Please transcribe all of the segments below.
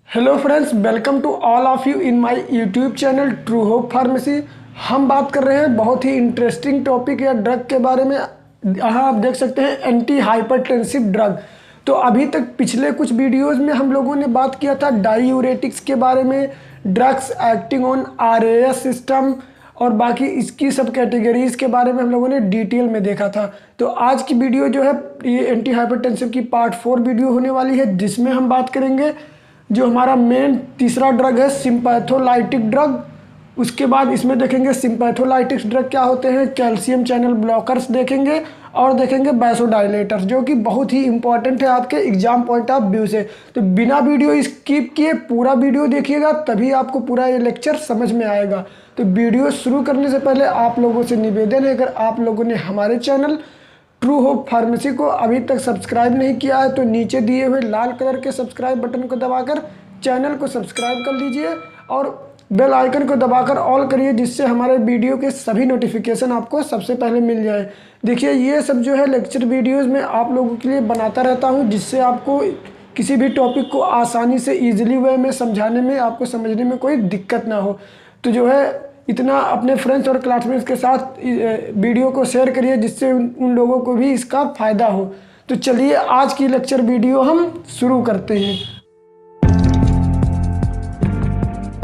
Hello friends, welcome to all of you in my YouTube channel True Hope Pharmacy. हम बात कर रहे हैं बहुत ही इंटरेस्टिंग टॉपिक या ड्रग के बारे में। यहाँ आप देख सकते हैं एंटी हाइपरटेंसिव ड्रग। तो अभी तक पिछले कुछ वीडियोस में हम लोगों ने बात किया था डायूरेटिक्स के बारे में, drugs acting on RAS system और बाकी इसकी सब कैटेगरीज के बारे में हम लोगों ने डिटेल में देखा था। तो आज की वीडियो जो है ये एंटी हाइपरटेंसिव की पार्ट 4 वीडियो होने वाली है, जिसमें हम बात करेंगे जो हमारा मेन तीसरा ड्रग है सिंपैथोलाइटिक ड्रग। उसके बाद इसमें देखेंगे सिंपैथोलाइटिक्स ड्रग क्या होते हैं, कैल्शियम चैनल ब्लॉकर्स देखेंगे और देखेंगे वैसोडाइलेटर्स, जो कि बहुत ही इंपॉर्टेंट है आपके एग्जाम पॉइंट ऑफ व्यू से। तो बिना वीडियो स्किप किए पूरा वीडियो देखिएगा, तभी आपको पूरा ये लेक्चर समझ में आएगा। तो वीडियो शुरू करने से पहले आप लोगों से निवेदन है, अगर आप लोगों ने हमारे चैनल ट्रू होप फार्मेसी को अभी तक सब्सक्राइब नहीं किया है तो नीचे दिए हुए लाल कलर के सब्सक्राइब बटन को दबाकर चैनल को सब्सक्राइब कर लीजिए और बेल आइकन को दबाकर ऑल करिए, जिससे हमारे वीडियो के सभी नोटिफिकेशन आपको सबसे पहले मिल जाए। देखिए, ये सब जो है लेक्चर वीडियोस में आप लोगों के लिए बनाता रहता हूँ, जिससे आपको किसी भी टॉपिक को आसानी से ईजिली वे में समझाने में, आपको समझने में कोई दिक्कत ना हो। तो जो है इतना अपने फ्रेंड्स और क्लासमेट्स के साथ वीडियो को शेयर करिए, जिससे उन लोगों को भी इसका फ़ायदा हो। तो चलिए आज की लेक्चर वीडियो हम शुरू करते हैं।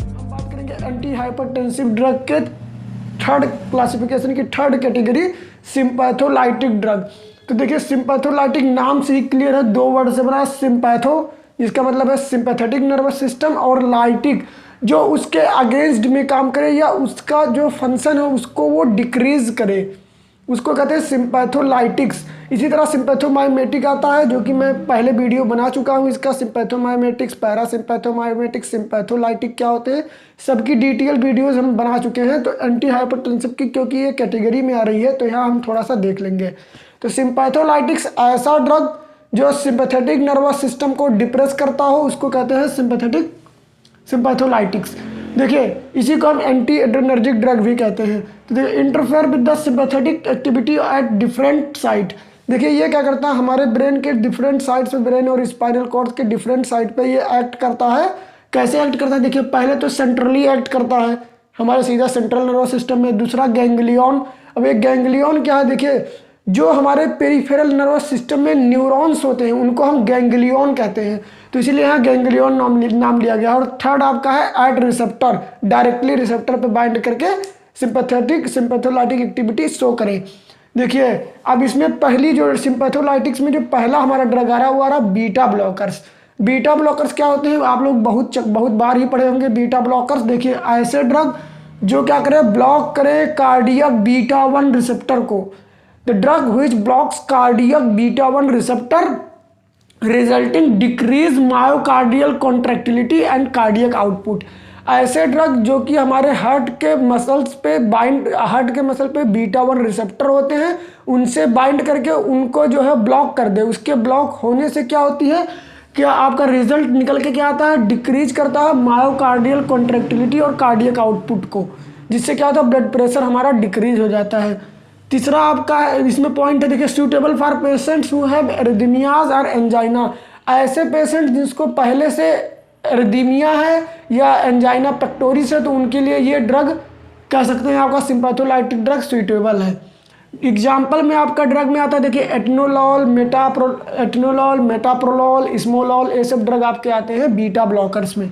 हम बात करेंगे एंटी हाइपरटेंसिव ड्रग के थर्ड क्लासिफिकेशन की थर्ड कैटेगरी सिंपैथोलाइटिक ड्रग। तो देखिए, सिंपैथोलाइटिक नाम से ही क्लियर है, दो वर्ड से बना है। सिंपैथो जिसका मतलब है सिंपैथेटिक नर्वस सिस्टम, और लाइटिक जो उसके अगेंस्ट में काम करे या उसका जो फंक्शन है उसको वो डिक्रीज करे, उसको कहते हैं सिंपैथोलाइटिक्स। इसी तरह सिंपैथोमाइमेटिक आता है, जो कि मैं पहले वीडियो बना चुका हूँ इसका, सिंपैथोमाइमेटिक्स, पैरासिम्पैथोमाइमेटिक्स, सिंपैथोलाइटिक क्या होते हैं सबकी डिटेल वीडियोस हम बना चुके हैं। तो एंटी हाइपरटेंसिव की क्योंकि ये कैटेगरी में आ रही है तो यहाँ हम थोड़ा सा देख लेंगे। तो सिंपैथोलाइटिक्स ऐसा ड्रग जो सिंपैथेटिक नर्वस सिस्टम को डिप्रेस करता हो उसको कहते हैं सिंपैथोलाइटिक्स। देखिए, इसी को हम एंटी एड्रेनर्जिक ड्रग भी कहते हैं। तो देखिए, interfere with the sympathetic activity at different site. देखिए, ये क्या करता है हमारे ब्रेन के डिफरेंट साइड्स पे, ब्रेन और स्पाइनल कॉर्ड के डिफरेंट साइड पे ये एक्ट करता है। कैसे एक्ट करता है? देखिए, पहले तो सेंट्रली एक्ट करता है हमारे सीधा सेंट्रल नर्वस सिस्टम में। दूसरा गैंग्लियन। अब एक गैंग्लियन क्या है? देखिए, जो हमारे पेरिफेरल नर्वस सिस्टम में न्यूरॉन्स होते हैं उनको हम गैंग्लियन कहते हैं, तो इसीलिए यहाँ गैंग्लियन नाम लिया गया। और थर्ड आपका है एट रिसेप्टर, डायरेक्टली रिसेप्टर पे बाइंड करके सिंपैथोलाइटिक एक्टिविटी शो करें। देखिए, अब इसमें पहली जो सिंपैथोलाइटिक्स में जो पहला हमारा ड्रग आ रहा है वो आ रहा बीटा ब्लॉकर्स। बीटा ब्लॉकर्स क्या होते हैं आप लोग बहुत बार ही पढ़े होंगे। बीटा ब्लॉकर्स देखिए ऐसे ड्रग जो क्या करें, ब्लॉक करें कार्डियक बीटा 1 रिसेप्टर को। The drug which blocks cardiac beta 1 receptor resulting decrease myocardial contractility and cardiac output। ऐसे ड्रग जो कि हमारे हार्ट के मसल्स पे हार्ट के मसल पे बीटा 1 रिसेप्टर होते हैं, उनसे बाइंड करके उनको जो है ब्लॉक कर दे। उसके ब्लॉक होने से क्या होती है, क्या आपका रिजल्ट निकल के क्या आता है, डिक्रीज करता है मायोकार्डियल कॉन्ट्रैक्टिलिटी और कार्डियक आउटपुट को, जिससे क्या होता है ब्लड प्रेशर हमारा डिक्रीज हो जाता है। तीसरा आपका इसमें पॉइंट है, देखिए, suitable for patients who have arrhythmias और एंजाइना। ऐसे पेशेंट जिसको पहले से एरिथमिया है या एंजाइना पेक्टोरिस है तो उनके लिए ये ड्रग कह सकते हैं आपका सिंपैथोलाइटिक ड्रग सूटेबल है। एग्जाम्पल में आपका ड्रग में आता है, देखिए, एटनोलॉल, मेटाप्रोलोल, इस्मोलॉल, ये सब ड्रग आपके आते हैं बीटा ब्लॉकर्स में।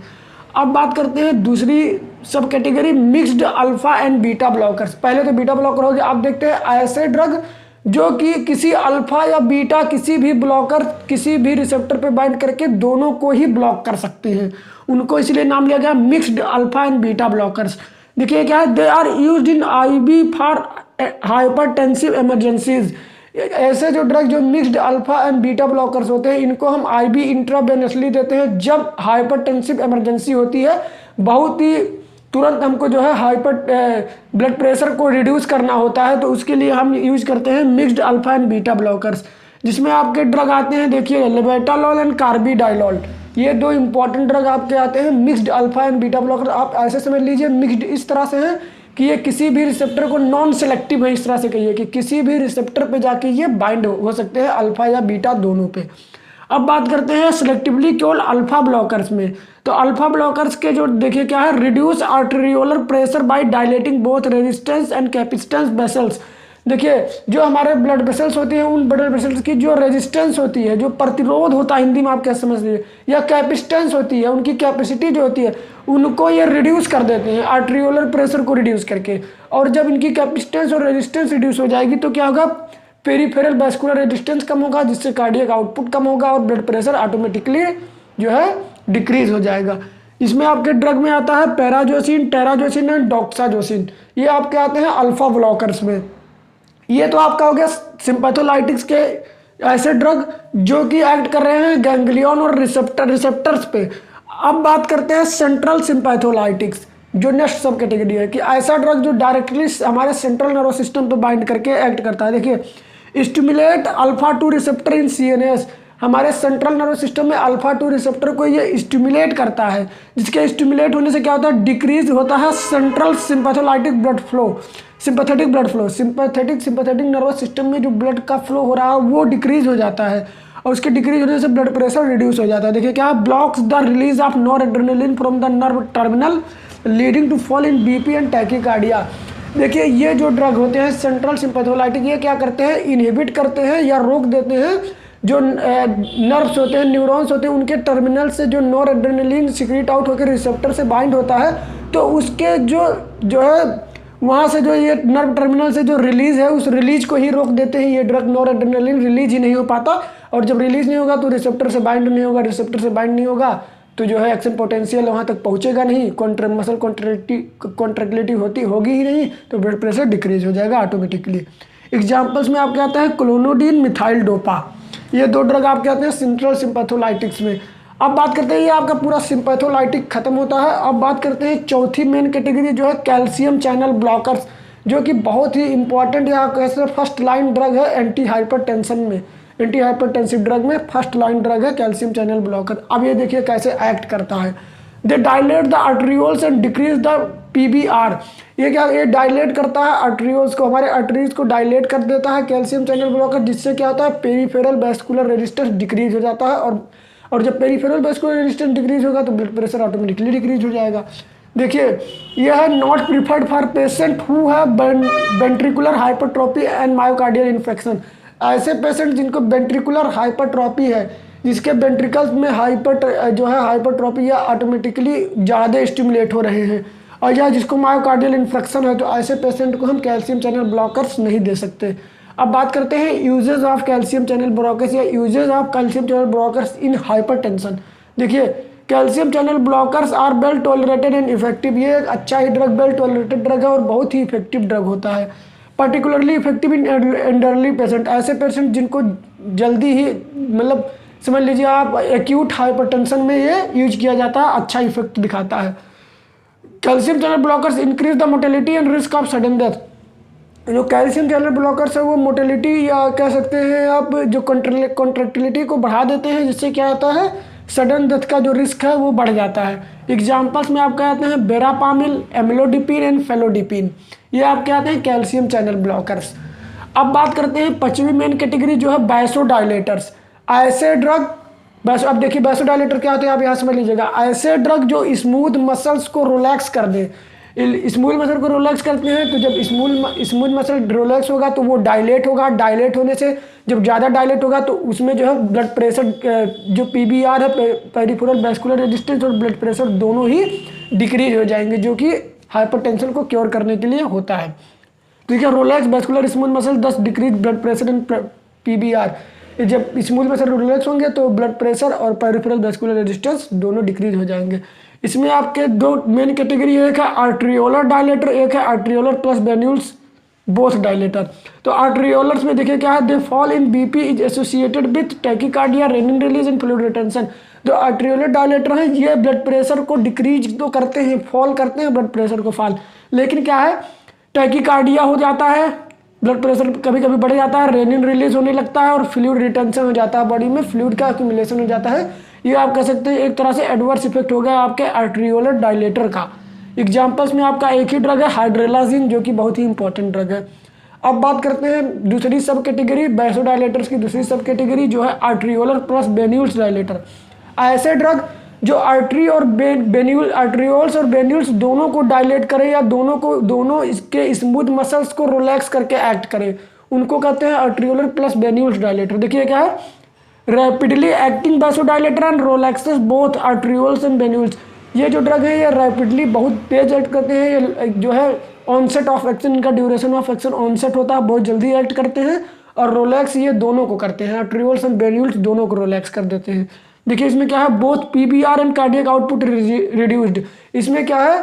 अब बात करते हैं दूसरी सब category mixed alpha and beta blockers. पहले तो बीटा ब्लॉकर हो गया। आप देखते हैं ऐसे ड्रग जो कि किसी अल्फा या बीटा किसी भी ब्लॉकर किसी भी रिसेप्टर पे बाइंड करके दोनों को ही ब्लॉक कर सकते हैं, उनको इसलिए नाम लिया गया mixed alpha and beta blockers. देखिए क्या है, they are used in IV for hypertensive emergencies. ऐसे जो ड्रग जो mixed alpha and beta blockers होते हैं इनको हम आईवी इंट्रावेनसली देते हैं जब हाइपरटेंसिव इमरजेंसी होती है, बहुत ही तुरंत हमको जो है ब्लड प्रेशर को रिड्यूस करना होता है, तो उसके लिए हम यूज करते हैं mixed alpha and beta blockers, जिसमें आपके ड्रग आते हैं। देखिए, लेबेटालॉल एंड कार्बिडाइलॉल, ये दो इंपॉर्टेंट ड्रग आपके आते हैं mixed alpha and beta blocker. आप ऐसे समझ लीजिए मिक्स्ड इस तरह से हैं कि ये किसी भी रिसेप्टर को नॉन सेलेक्टिव है, इस तरह से कहिए कि किसी भी रिसेप्टर पे जाके ये बाइंड हो सकते हैं, अल्फा या बीटा दोनों पे। अब बात करते हैं सिलेक्टिवली केवल अल्फा ब्लॉकर्स में। तो अल्फा ब्लॉकर्स के जो देखिए क्या है, reduce arteriolar pressure by dilating both resistance and capacitance vessels. देखिए जो हमारे ब्लड वेसल्स होते हैं, उन ब्लड वेसल्स की जो रेजिस्टेंस होती है, जो प्रतिरोध होता है, हिंदी में आप क्या समझ लीजिए, या कैपेसिटेंस होती है, उनकी कैपेसिटी जो होती है, उनको ये रिड्यूस कर देते हैं आर्टेरियोलर प्रेशर को रिड्यूस करके। और जब इनकी कैपेसिटेंस और रेजिस्टेंस रिड्यूस हो जाएगी तो क्या होगा, पेरिफेरल वैस्कुलर रेजिस्टेंस कम होगा, जिससे कार्डियक आउटपुट कम होगा और ब्लड प्रेशर ऑटोमेटिकली जो है डिक्रीज हो जाएगा। इसमें आपके ड्रग में आता है पैराजोसिन, टेराजोसिन एंड डॉक्साजोसिन, ये आपके आते हैं अल्फा ब्लॉकर्स में। ये तो आपका हो गया सिंपैथोलाइटिक्स के ऐसे ड्रग जो कि एक्ट कर रहे हैं गैंग्लियन और रिसेप्टर्स पे। अब बात करते हैं सेंट्रल सिंपैथोलाइटिक्स, जो नेक्स्ट सब कैटेगरी है, कि ऐसा ड्रग जो डायरेक्टली हमारे सेंट्रल नर्वस सिस्टम पे बाइंड करके एक्ट करता है। देखिए stimulate alpha 2 receptor in CNS, हमारे सेंट्रल नर्वस सिस्टम में अल्फा 2 रिसेप्टर को ये स्टिमुलेट करता है, जिसके स्टिमुलेट होने से क्या होता है, डिक्रीज होता है central sympatholytic blood flow, sympathetic blood flow, sympathetic nervous system में जो ब्लड का फ्लो हो रहा है वो डिक्रीज हो जाता है, और उसके डिक्रीज होने से ब्लड प्रेशर रिड्यूस हो जाता है। देखिए क्या, blocks the release of noradrenaline from the nerve terminal leading to fall in BP and tachycardia. देखिए ये जो ड्रग होते हैं सेंट्रल सिंपैथोलाइटिक, ये क्या करते हैं, इनहिबिट करते हैं या रोक देते हैं जो नर्व्स होते हैं, न्यूरॉन्स होते हैं, उनके टर्मिनल से जो नॉरएड्रेनालिन सिक्रीट आउट होकर रिसेप्टर से बाइंड होता है, तो उसके जो है वहाँ से जो ये नर्व टर्मिनल से जो रिलीज है, उस रिलीज को ही रोक देते हैं ये ड्रग। नॉरएड्रेनालिन रिलीज ही नहीं हो पाता, और जब रिलीज नहीं होगा तो रिसेप्टर से बाइंड नहीं होगा, रिसेप्टर से बाइंड नहीं होगा तो जो है एक्शन पोटेंशियल वहाँ तक पहुँचेगा नहीं, मसल कॉन्ट्रैक्टिलिटी होगी ही नहीं, तो ब्लड प्रेशर डिक्रीज हो जाएगा ऑटोमेटिकली। एग्जाम्पल्स में आपके आता है क्लोनोडीन, मिथाइल डोपा, ये दो ड्रग आपके आते हैं सेंट्रल सिंपैथोलाइटिक्स में। अब बात करते हैं, ये आपका पूरा सिंपैथोलाइटिक खत्म होता है। अब बात करते हैं चौथी मेन कैटेगरी जो है कैल्शियम चैनल ब्लॉकर्स, जो कि बहुत ही इंपॉर्टेंट या कैसे फर्स्ट लाइन ड्रग है एंटी हाइपरटेंशन में, एंटी हाइपरटेंसिव ड्रग में फर्स्ट लाइन ड्रग है कैल्शियम चैनल ब्लॉकर। अब ये देखिए कैसे एक्ट करता है, they dilate the arterioles and decrease the PBR। ये क्या, ये डायलेट करता है आर्टरियोल्स को, हमारे आर्टरीज को डायलेट कर देता है कैल्शियम चैनल ब्लॉकर, जिससे क्या होता है, पेरिफेरल वैस्कुलर रेजिस्टेंस डिक्रीज हो जाता है, और जब पेरिफेरल वैस्कुलर रेजिस्टेंस डिक्रीज होगा तो ब्लड प्रेशर ऑटोमेटिकली डिक्रीज हो जाएगा। देखिए यह है not preferred for patient who have ventricular hypertrophy and myocardial infection. ऐसे पेशेंट जिनको वेंट्रिकुलर हाइपरट्रोफी है, जिसके वेंट्रिकल्स में हाइपरट्रोफी या ऑटोमेटिकली ज़्यादा स्टिमुलेट हो रहे हैं, और या जिसको मायोकार्डियल इन्फेक्शन है, तो ऐसे पेशेंट को हम कैल्शियम चैनल ब्लॉकर्स नहीं दे सकते। अब बात करते हैं uses of calcium channel blockers या uses of calcium channel blockers in hypertension. देखिए calcium channel blockers are well tolerated and effective, ये एक अच्छा ही ड्रग, वेल टॉलरेटेड ड्रग है और बहुत ही इफेक्टिव ड्रग होता है। Particularly effective in elderly patient, ऐसे पेशेंट जिनको जल्दी ही मतलब समझ लीजिए आप एक्यूट हाइपरटेंशन में ये यूज किया जाता है, अच्छा इफेक्ट दिखाता है। Calcium channel blockers increase the mortality and risk of sudden death. जो कैल्शियम चैनल ब्लॉकर्स है वो मोर्टेलिटी या कह सकते हैं आप जो कॉन्ट्रैक्टिलिटी को बढ़ा देते हैं, जिससे क्या होता है, सडन डेथ का जो रिस्क है वो बढ़ जाता है। एग्जाम्पल्स में आप कहते हैं बेरापामिल, एमिलोडिपिन एंड फेलोडिपिन, ये आप कहते हैं कैल्शियम चैनल ब्लॉकर्स। अब बात करते हैं पांचवी मेन कैटेगरी जो है वैसोडायलेटर्स। ऐसे ड्रग अब देखिए वैसोडायलेटर क्या होते हैं आप यहाँ समझ लीजिएगा, ऐसे ड्रग जो स्मूथ मसल्स को रिलैक्स कर दे। स्मूथ मसल को रिलैक्स करते हैं, तो जब स्मूथ मसल रिलैक्स होगा तो वो डायलेट होगा, डायलेट होने से जब ज़्यादा डायलेट होगा तो उसमें जो है ब्लड प्रेशर जो PBR है, पेरिफेरल वैस्कुलर रेजिस्टेंस, और ब्लड प्रेशर दोनों ही डिक्रीज हो जाएंगे, जो कि हाइपरटेंशन को क्योर करने के लिए होता है। ठीक है, relax vascular smooth muscle 10 decrease blood pressure and PBR। जब स्मूथ मसल रिलैक्स होंगे तो ब्लड प्रेशर और पेरिफेरल वैस्कुलर रेजिस्टेंस दोनों डिक्रीज हो जाएंगे। इसमें आपके दो मेन कैटेगरी, एक है आर्ट्रियोलर डायलेटर, एक है आर्ट्रियोलर प्लस वेन्यूल्स बोथ डायलेटर। तो आर्ट्रियोलर्स में देखिए क्या है, they fall in BP is associated with tachycardia, rennin release and fluid retention. जो आर्ट्रियोलर डायलेटर हैं ये ब्लड प्रेशर को डिक्रीज तो करते हैं, फॉल करते हैं ब्लड प्रेशर को फॉल, लेकिन क्या है, टैकीकार्डिया हो जाता है, ब्लड प्रेशर कभी कभी बढ़ जाता है, रेनिन रिलीज होने लगता है और फ्लूइड रिटेंशन हो जाता है, बॉडी में फ्लूइड का एक्यूमुलेशन हो जाता है। ये आप कह सकते हैं एक तरह से एडवर्स इफेक्ट हो गया आपके आर्ट्रियोलर डायलेटर का। एग्जाम्पल्स में आपका एक ही ड्रग है हाइड्रेलाजिन, जो कि बहुत ही इंपॉर्टेंट ड्रग है। अब बात करते हैं दूसरी सब कैटेगरी वैसोडायलेटर्स की। दूसरी सब कैटेगरी जो है आर्ट्रियोलर प्लस वेन्यूल्स डायलेटर। ऐसे ड्रग जो आर्टरी और आर्ट्रियोल्स और वेन्यूल्स दोनों को डायलेट करे या दोनों इसके स्मूथ मसल्स को रिलैक्स करके एक्ट करे, उनको कहते हैं आर्ट्रियोलर प्लस वेन्यूल्स डायलेटर। देखिए क्या है, rapidly acting vasodilator and relaxes both arterioles and venules. ये जो ड्रग है ये रैपिडली बहुत तेज एक्ट करते हैं। ये जो है ऑनसेट ऑफ एक्शन, इनका ड्यूरेशन ऑफ एक्शन ऑनसेट होता है, बहुत जल्दी एक्ट करते हैं। और रिलैक्स ये दोनों को करते हैं, आर्ट्रियोल्स एंड वेन्यूल्स दोनों को रिलैक्स कर देते हैं। देखिए इसमें क्या है, both PBR and cardiac output reduced. इसमें क्या है,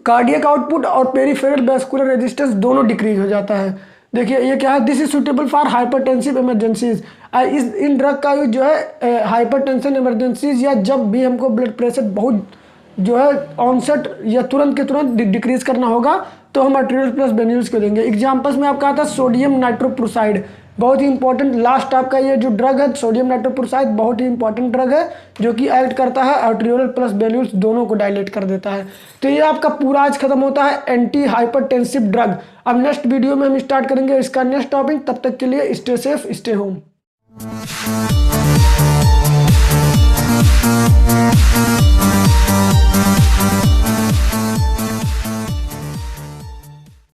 कार्डियक आउटपुट और पेरिफेरल वैस्कुलर रेजिस्टेंस दोनों डिक्रीज हो जाता है। देखिए ये क्या है, this is suitable for hypertensive emergencies. In drug का यूज जो है हाइपरटेंशन इमरजेंसीज या जब भी हमको ब्लड प्रेशर बहुत जो है ऑनसेट या तुरंत के तुरंत डिक्रीज करना होगा तो हम आर्ट्रियोल प्लस वेन्यूल्स को देंगे। एग्जाम्पल्स में आपका आता है सोडियम नाइट्रोप्रोसाइड, बहुत ही इंपॉर्टेंट लास्ट आपका ये जो ड्रग है सोडियम नाइट्रोप्रोसाइड बहुत ही इंपॉर्टेंट ड्रग है जो कि एक्ट करता है आर्ट्रियोल प्लस वेन्यूल्स दोनों को डायलेट कर देता है। तो ये आपका पूरा आज खत्म होता है एंटी हाइपरटेंसिव ड्रग। अब नेक्स्ट वीडियो में हम स्टार्ट करेंगे इसका नेक्स्ट टॉपिक। तब तक के लिए स्टे सेफ, स्टे होम।